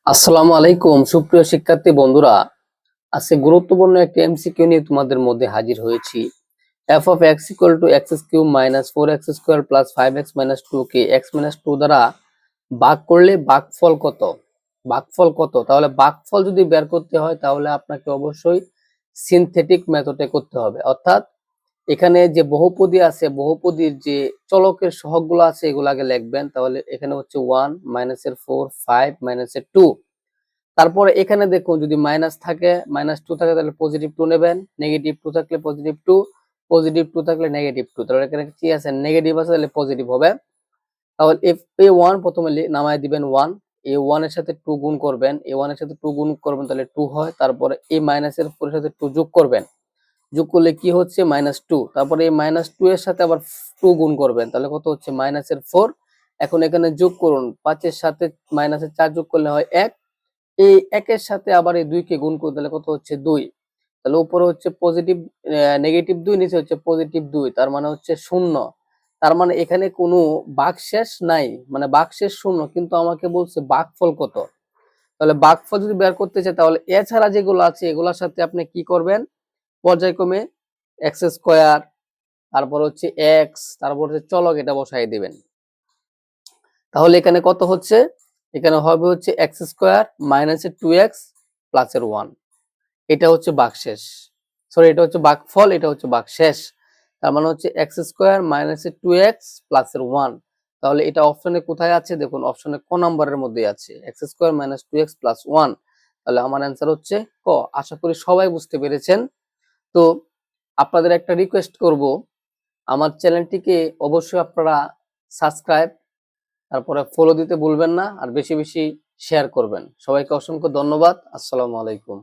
আসসালামু আলাইকুম সুপ্রিয় শিক্ষার্থী বন্ধুরা, আজকে গুরুত্বপূর্ণ একটি এমসিকিউ নিয়ে তোমাদের মধ্যে হাজির হয়েছি। f of x equal to x cube minus 4x square plus 5x minus 2 K x minus 2 দ্বারা ভাগ করলে ভাগফল কত? তাহলে ভাগফল যদি বের করতে হয় তাহলে আপনাকে অবশ্যই সিনথেটিক মেথডে করতে হবে। অর্থাৎ এখানে যে বহুপদী আছে, বহুপদীর যে চলকের সহগগুলো আছে এগুলো আগে লিখবেন। তাহলে এখানে হচ্ছে 1 মাইনাস এর 4 5 মাইনাস এর 2। তারপরে এখানে দেখুন যদি মাইনাস থাকে, -2 থাকে তাহলে +2 নেবেন, -2 থাকলে +2, +2 থাকলে -2। তাহলে এখানে কি আছে, নেগেটিভ আছে তাহলে পজিটিভ হবে। তাহলে a1 প্রথমে নামায় দিবেন 1, a1 এর সাথে 2 গুণ করবেন, a1 এর সাথে 2 গুণ করবেন তাহলে 2 হয়। তারপরে এই মাইনাসের 4 এর সাথে 2 যোগ করবেন, যোগ করলে কি হচ্ছে -2। তারপরে এই -2 এর সাথে আবার 2 গুণ করবেন তাহলে কত হচ্ছে -4। এখন এখানে যোগ করুন, 5 এর সাথে -4 যোগ করলে হয় 1, এই 1 এর সাথে আবার এই 2 কে গুণ করে দিলে কত হচ্ছে 2। তাহলে উপরে হচ্ছে পজিটিভ -2, নিচে হচ্ছে +2, তার মানে হচ্ছে 0। তার মানে এখানে কোনো ভাগশেষ নাই, মানে ভাগশেষ 0, কিন্তু আমাকে বলছে ভাগফল কত। তাহলে ভাগফল যদি বের করতে চাই তাহলে এছাড়া যেগুলো আছে এগুলোর সাথে আপনি কি করবেন, পর্যায়ক্রমে x স্কয়ার, তারপর হচ্ছে x, তারপর হচ্ছে চলক এটা বসাই দিবেন। তাহলে এখানে কত হচ্ছে, এখানে হবে হচ্ছে x square minus 2x plus 1। এটা হচ্ছে ভাগশেষ, সরি এটা হচ্ছে ভাগফল, এটা হচ্ছে ভাগশেষ। তার মানে হচ্ছে x square minus 2x plus 1। তাহলে এটা অপশনে কোথায় আছে দেখুন, অপশনে ক নাম্বারের মধ্যে আছে, x square minus 2x plus 1। তাহলে আমার অ্যান্সার হচ্ছে ক। আশা করি সবাই বুঝতে পেরেছেন। তো আপনাদের একটা রিকোয়েস্ট করব, আমার চ্যানেলটিকে অবশ্যই আপনারা সাবস্ক্রাইব, তারপরে ফলো দিতে ভুলবেন না, আর বেশি বেশি শেয়ার করবেন। সবাইকে অসংখ্য ধন্যবাদ। আসসালামু আলাইকুম।